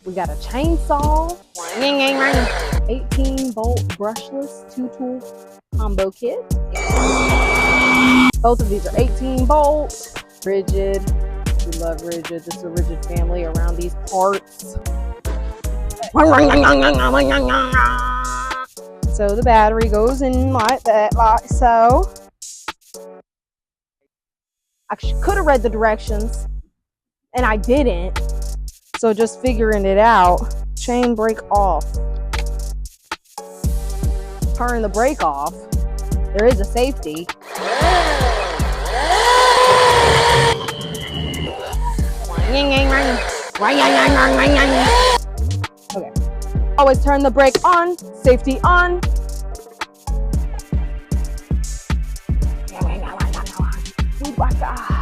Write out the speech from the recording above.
We got a chainsaw, 18 bolt brushless 2-tool combo kit. Both of these are 18 bolt, Ridgid. We love Ridgid. This is a Ridgid family around these parts. So the battery goes in like that, like so. I could have read the directions and I didn't. So just figuring it out. Chain brake off. Turn the brake off. There is a safety. Okay. Always turn the brake on. Safety on. Oh my God.